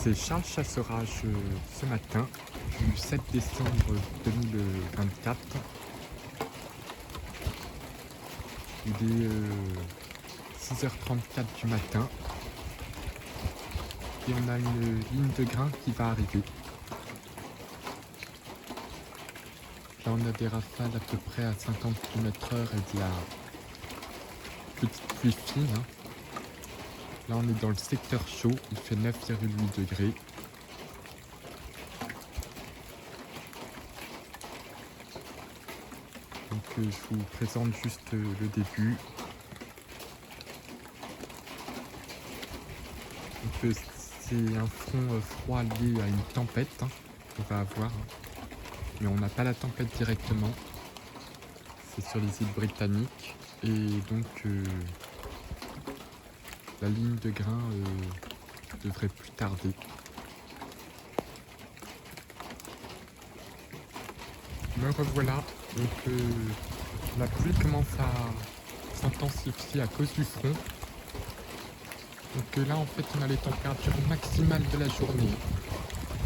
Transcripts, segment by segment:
C'est Charles Chasserage ce matin du 7 décembre 2024. Il est 6h34 du matin et on a une ligne de grain qui va arriver. Là on a des rafales à peu près à 50 km/h et de la petite pluie fine. Là on est dans le secteur chaud, il fait 9,8 degrés. Donc je vous présente juste le début. Donc c'est un front froid lié à une tempête qu'on va avoir. Mais on n'a pas la tempête directement. C'est sur les îles britanniques. Et donc la ligne de grain devrait plus tarder. Me revoilà. Donc la pluie commence à s'intensifier à cause du front. Donc là en fait on a les températures maximales de la journée.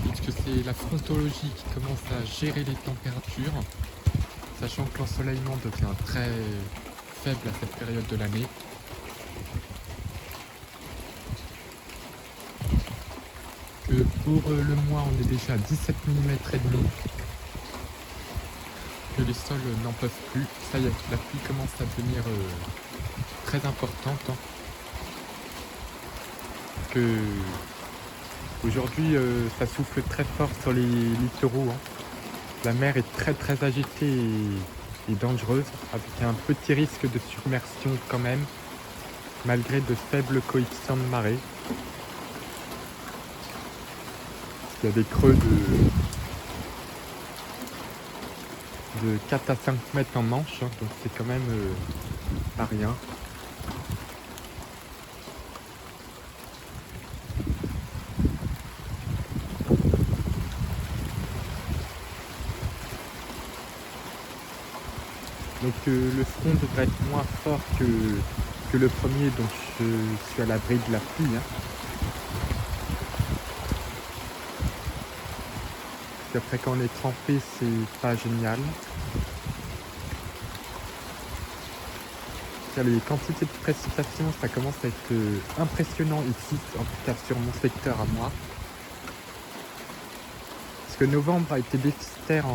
Puisque c'est la frontologie qui commence à gérer les températures. Sachant que l'ensoleillement devient très faible à cette période de l'année. Que pour le mois on est déjà à 17 mm et demi. Que les sols n'en peuvent plus. Ça y est, la pluie commence à devenir très importante. Que aujourd'hui ça souffle très fort sur les littoraux. La mer est très agitée et dangereuse, avec un petit risque de submersion quand même, malgré de faibles coefficients de marée. Il y a des creux de 4 à 5 mètres en manche, donc c'est quand même pas rien. Donc le front devrait être moins fort que le premier, donc je suis à l'abri de la pluie. Parce qu'après quand on est trempé, c'est pas génial. Les quantités de précipitations, ça commence à être impressionnant ici, en tout cas sur mon secteur à moi. Parce que novembre a été déficitaire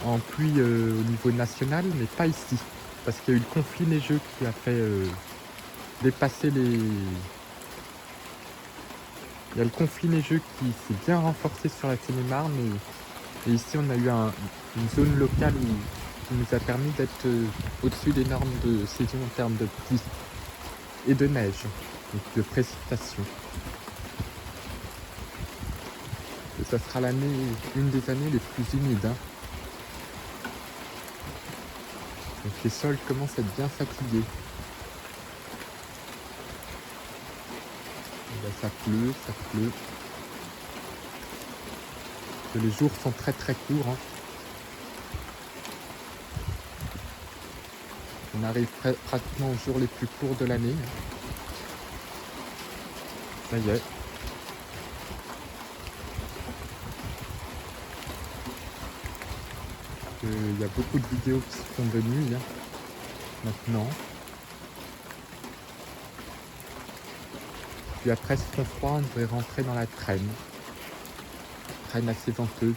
en pluie au niveau national, mais pas ici. Parce qu'il y a eu le conflit neigeux qui a fait dépasser les... Il y a le conflit neigeux qui s'est bien renforcé sur la Seine-et-Marne. Et ici, on a eu une zone locale qui nous a permis d'être au-dessus des normes de saison en termes de pluie et de neige, donc de précipitation. Et ça sera une des années les plus humides. Donc les sols commencent à être bien fatigués. Et là, ça pleut. Et les jours sont très courts. On arrive pratiquement aux jours les plus courts de l'année. Ça y est. Il y a beaucoup de vidéos qui se font de nuit maintenant. Puis après ce front froid, on devrait rentrer dans la traîne. Traîne assez venteuse.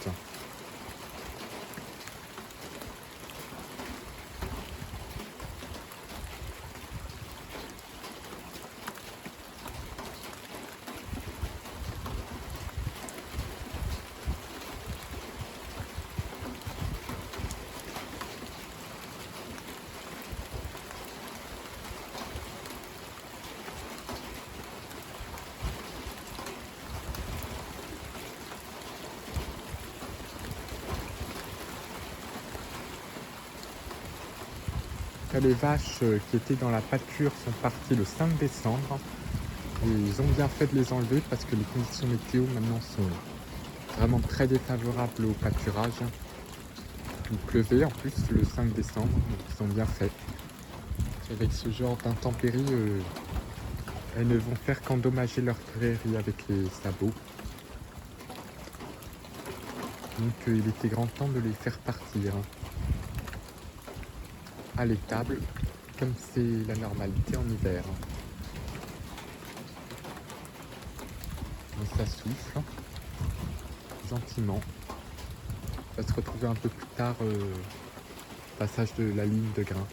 Les vaches qui étaient dans la pâture sont parties le 5 décembre et ils ont bien fait de les enlever parce que les conditions météo maintenant sont vraiment très défavorables au pâturage. Il pleuvait en plus le 5 décembre, donc ils ont bien fait. Avec ce genre d'intempéries, Elles ne vont faire qu'endommager leur prairie avec les sabots. Donc il était grand temps de les faire partir à l'étable, comme c'est la normalité en hiver. Donc ça souffle gentiment. On va se retrouver un peu plus tard passage de la ligne de grain.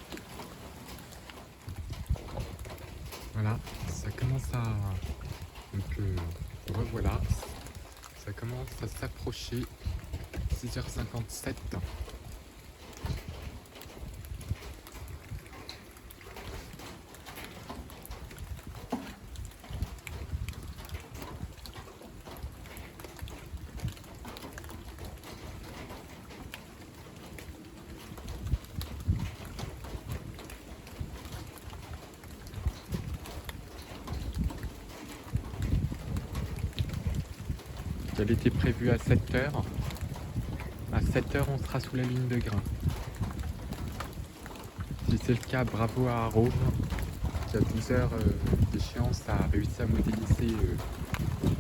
Voilà, ça commence à... Donc revoilà, ça commence à s'approcher, 6h57. Elle était prévue à 7h. À 7h, on sera sous la ligne de grain. Si c'est le cas, bravo à Rome, qui à 12h d'échéance a réussi à modéliser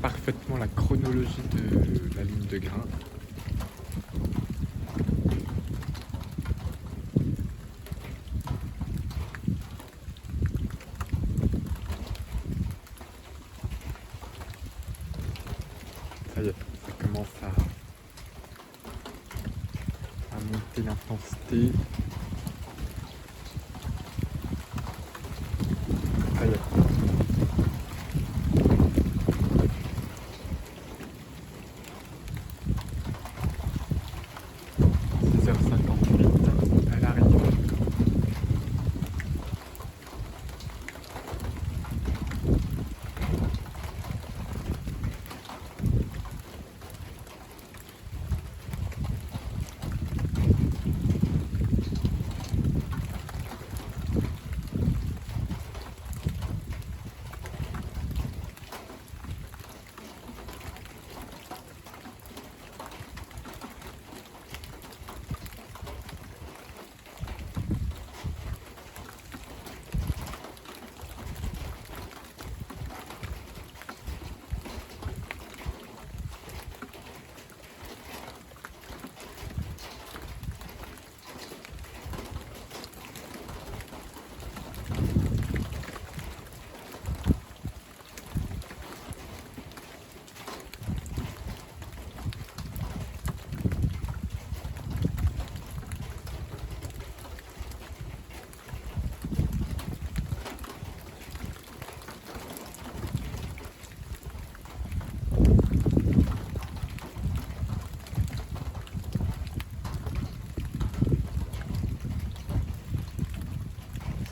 parfaitement la chronologie de la ligne de grain. Ça y est, ça commence à monter l'intensité. Ça y est. Elle arrive.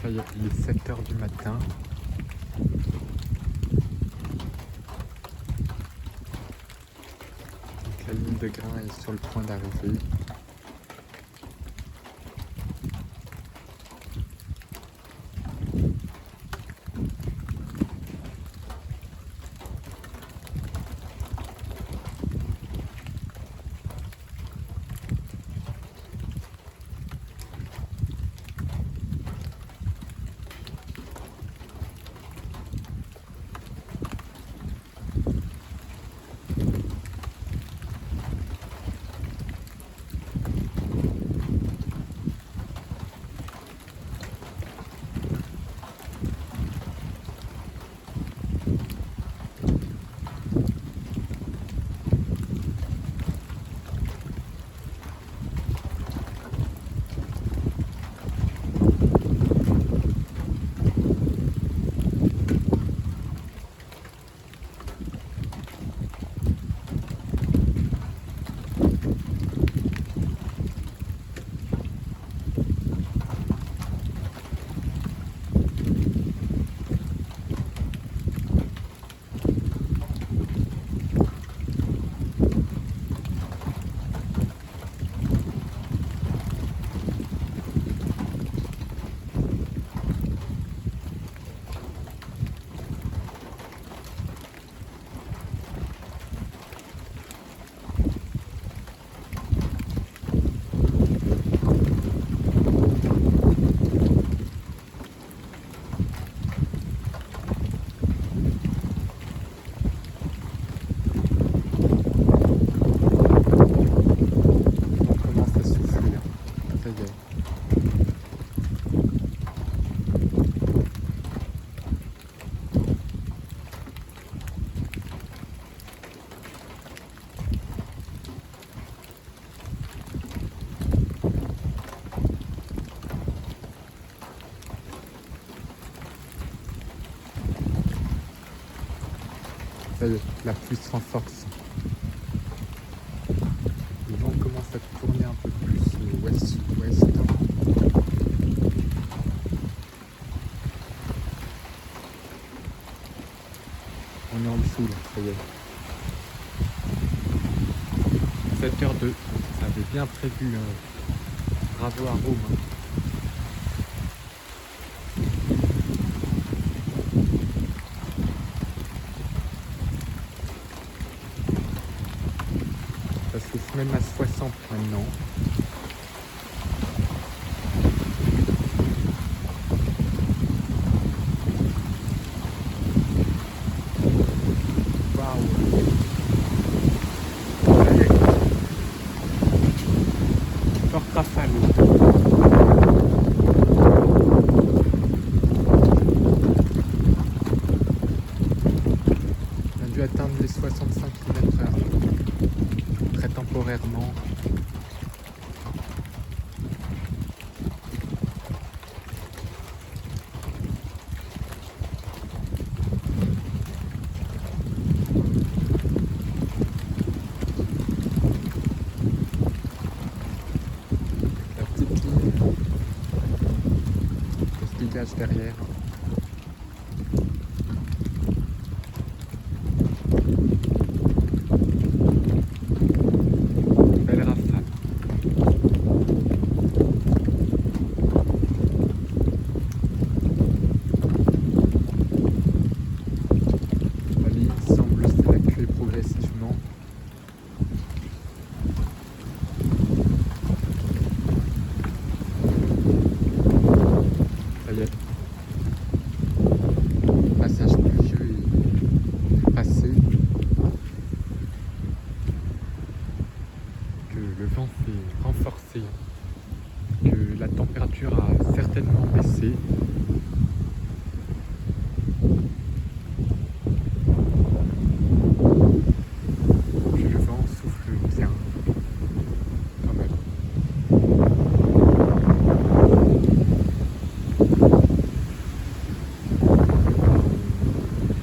Ça y est, il est 7h du matin. Donc la ligne de grain est sur le point d'arriver. Ça y est, la pluie se renforce. Le vent commence à tourner un peu plus ouest-ouest. On est en dessous là, ça y est. 7h02, ça avait bien prévu. Bravo à Rome. Hein. Ça souffle même à 60 maintenant. Waouh! Allez. Forte rafale. On a dû atteindre les 65 km/h. Très temporairement. La petite ligne qui se dégage derrière. Belle rafale. La ligne semble s'évacuer progressivement. Ça y est. Le passage pluvieux est passé. Que le vent s'est renforcé. Que la température a certainement baissé. Que le vent souffle bien. Quand même.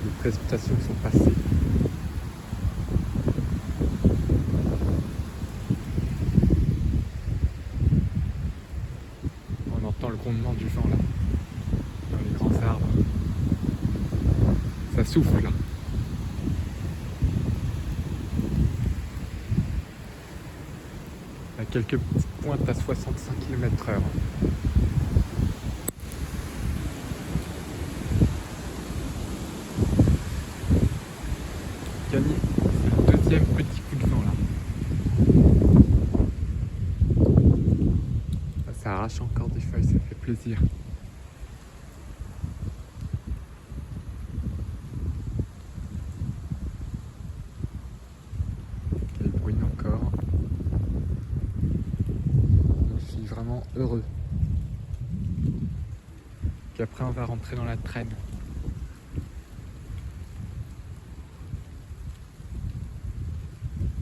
Les précipitations sont passées. On entend le grondement du vent là, dans les grands arbres. Ça souffle là. Il y a quelques petites pointes à 65 km/h. Gagné, c'est le deuxième petit coup de vent là. Ça arrache encore des feuilles, ça fait plaisir. Elle bruine encore. Je suis vraiment heureux. Puis après on va rentrer dans la traîne.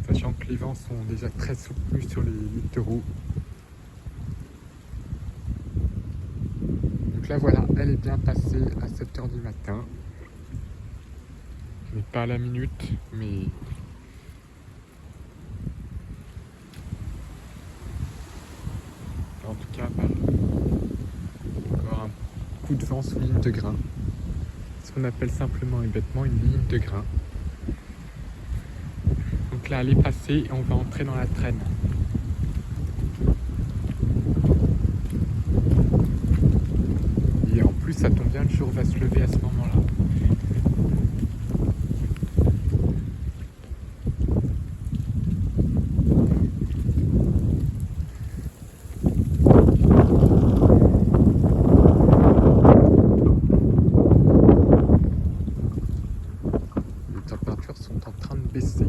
Sachant que les vents sont déjà très soutenus sur les littoraux. Donc là voilà, elle est bien passée à 7h du matin. Je n'ai pas la minute, mais en tout cas, encore un coup de vent sous ligne de grain. Ce qu'on appelle simplement et bêtement une ligne de grain. Donc là, elle est passée et on va entrer dans la traîne. Et en plus, ça tombe bien, le jour va se lever à ce moment-là. Les températures sont en train de baisser.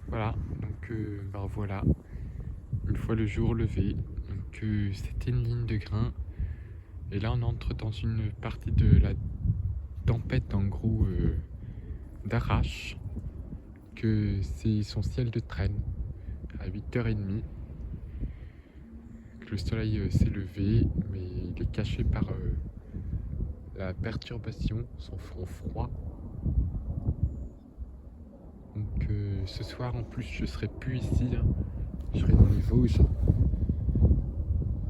Voilà, donc voilà, une fois le jour levé, donc c'était une ligne de grain, et là on entre dans une partie de la tempête en gros d'Arrache, que c'est son ciel de traîne à 8h30, que le soleil s'est levé, mais il est caché par la perturbation, son front froid. Donc ce soir en plus je serai plus ici, hein. Je serai dans les Vosges.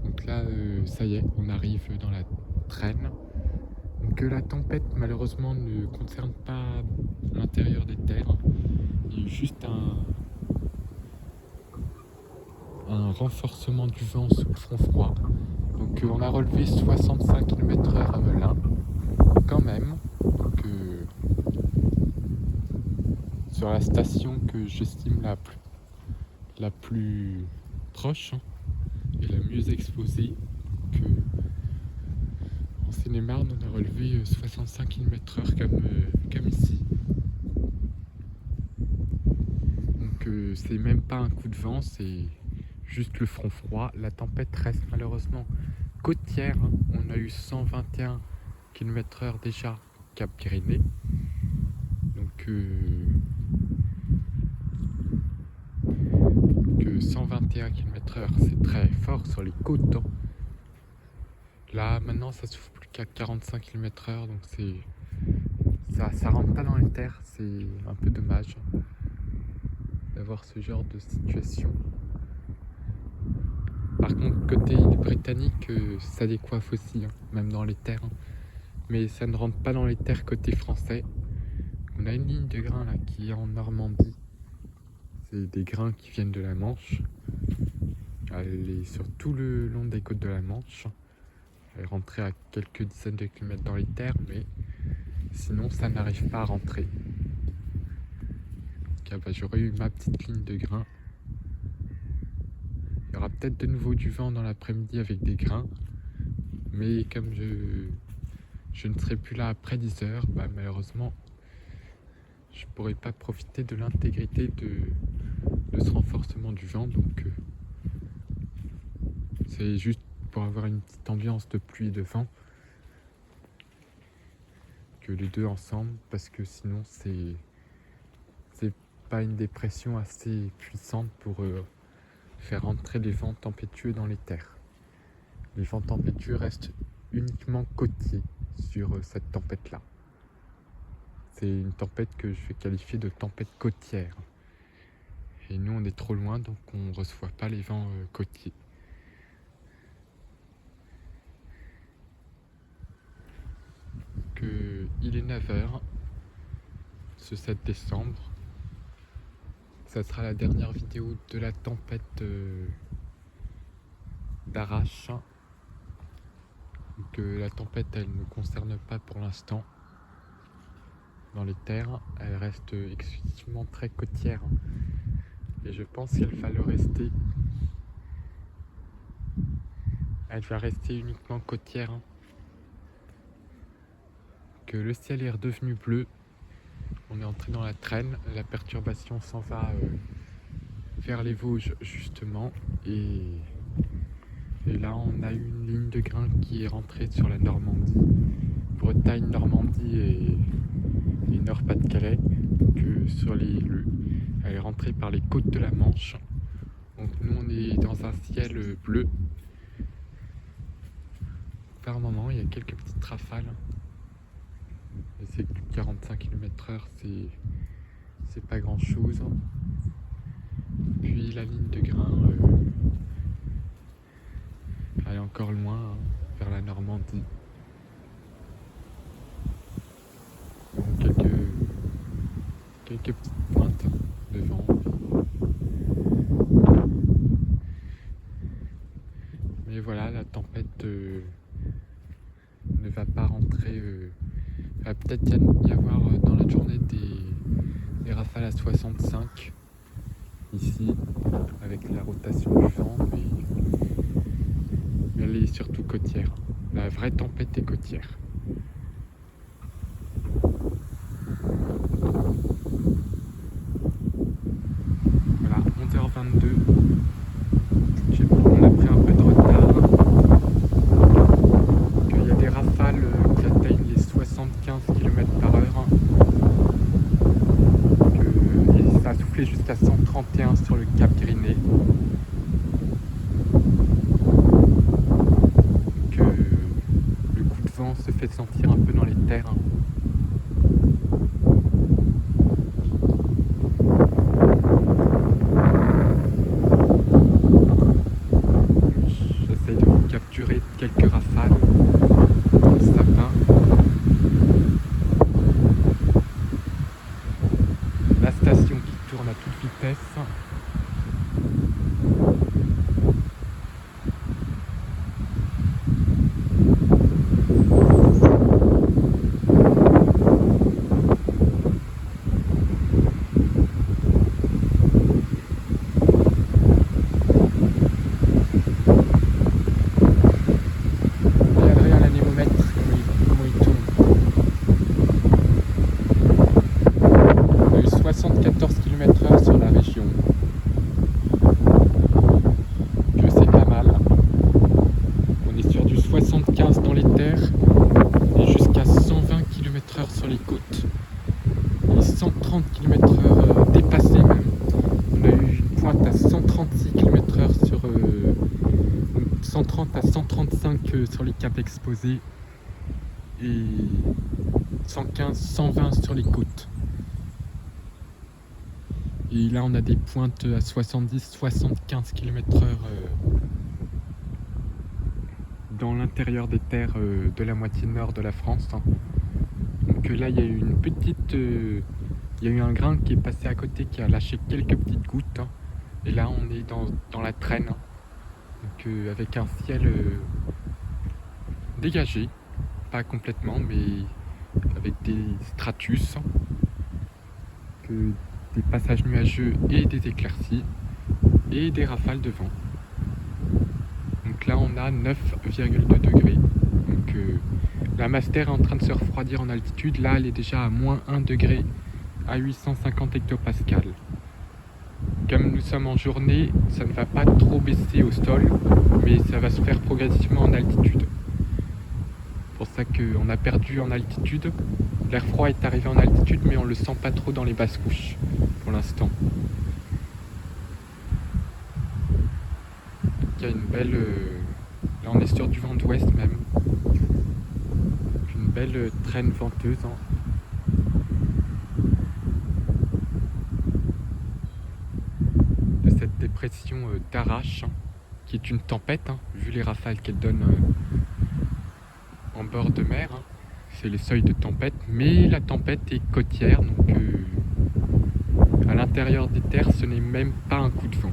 Donc là ça y est, on arrive dans la Trenne. Donc la tempête malheureusement ne concerne pas l'intérieur des terres. Il y a eu juste un renforcement du vent sous le front froid. Donc on a relevé 65 km/h à Melun, quand même. Donc sur la station que j'estime la plus proche, hein, et la mieux exposée, que en Seine-et-Marne on a relevé 65 km/h comme ici. Donc c'est même pas un coup de vent, c'est juste le front froid. La tempête reste malheureusement côtière, hein. On a eu 121 km/h déjà Cap Pyrénées. Donc 121 km/h c'est très fort sur les côtes, hein. Là maintenant ça souffle plus qu'à 45 km/h, donc ça rentre pas dans les terres, c'est un peu dommage d'avoir ce genre de situation. Par contre côté île britannique ça décoiffe aussi, hein, même dans les terres, hein. Mais ça ne rentre pas dans les terres côté français. On a une ligne de grains là qui est en Normandie. C'est des grains qui viennent de la Manche. Elle est sur tout le long des côtes de la Manche. Elle est rentrée à quelques dizaines de kilomètres dans les terres, mais sinon ça n'arrive pas à rentrer. Donc, bah, j'aurais eu ma petite ligne de grains. Il y aura peut-être de nouveau du vent dans l'après-midi avec des grains, mais comme je ne serai plus là après 10 heures, bah, malheureusement je ne pourrai pas profiter de l'intégrité de ce renforcement du vent. Donc c'est juste pour avoir une petite ambiance de pluie et de vent, que les deux ensemble, parce que sinon c'est pas une dépression assez puissante pour faire entrer les vents tempétueux dans les terres. Les vents tempétueux restent uniquement côtiers sur cette tempête-là. C'est une tempête que je vais qualifier de tempête côtière. Et nous on est trop loin, donc on ne reçoit pas les vents côtiers. Il est 9h ce 7 décembre. Ça sera la dernière vidéo de la tempête d'Arrache. Donc la tempête elle ne concerne pas pour l'instant dans les terres, elle reste exclusivement très côtière. Et je pense qu'elle va le rester. Elle va rester uniquement côtière. Que le ciel est redevenu bleu. On est entré dans la Trenne. La perturbation s'en va vers les Vosges justement. Et là on a eu une ligne de grains qui est rentrée sur la Normandie. Bretagne, Normandie et Nord-Pas-de-Calais. Que sur elle est rentrée par les côtes de la Manche. Donc nous on est dans un ciel bleu. Par moment il y a quelques petites rafales. Et c'est que 45 km/h, c'est pas grand chose. Puis la ligne de grains, elle est encore loin, hein, vers la Normandie. Donc quelques petites pointes de vent. Mais voilà, la tempête ne va pas rentrer. Il va peut-être y avoir dans la journée des rafales à 65 ici, avec la rotation du vent, mais elle est surtout côtière. La vraie tempête est côtière. Voilà, 11h22. On a pris un peu de retard. Il y a des rafales qui atteignent les 75 km/h. Et ça a soufflé jusqu'à 131 sur le Cap Pyrénées. Donc se fait sentir un peu dans les terres, hein. J'essaye de vous capturer quelques rafales dans le sapin. La station qui tourne à toute vitesse. Regarde l'anémomètre, comment il tourne. On a eu 74 km/h sur la région. Que c'est pas mal. On est sur du 75 dans les terres et jusqu'à 120 km/h sur les côtes. Et 130 km/h dépassés même. On a eu une pointe à 136 km/h sur 130 à 135 sur les caps exposés et 115, 120 sur les côtes. Et là on a des pointes à 70, 75 km/h dans l'intérieur des terres de la moitié nord de la France. Donc là il y a eu une petite... il y a eu un grain qui est passé à côté qui a lâché quelques petites gouttes. Et là on est dans la traîne. Donc avec un ciel dégagé, pas complètement, mais avec des stratus, des passages nuageux et des éclaircies, et des rafales de vent. Donc là on a 9,2 degrés. Donc la Master est en train de se refroidir en altitude. Là elle est déjà à moins 1 degré à 850 hectopascales. Comme nous sommes en journée, ça ne va pas trop baisser au sol, mais ça va se faire progressivement en altitude. C'est pour ça qu'on a perdu en altitude. L'air froid est arrivé en altitude, mais on ne le sent pas trop dans les basses couches pour l'instant. Il y a une belle... là on est sur du vent d'ouest même. Une belle traîne venteuse. De cette dépression d'Arrache, qui est une tempête, vu les rafales qu'elle donne en bord de mer. C'est les seuils de tempête, mais la tempête est côtière, donc à l'intérieur des terres, ce n'est même pas un coup de vent.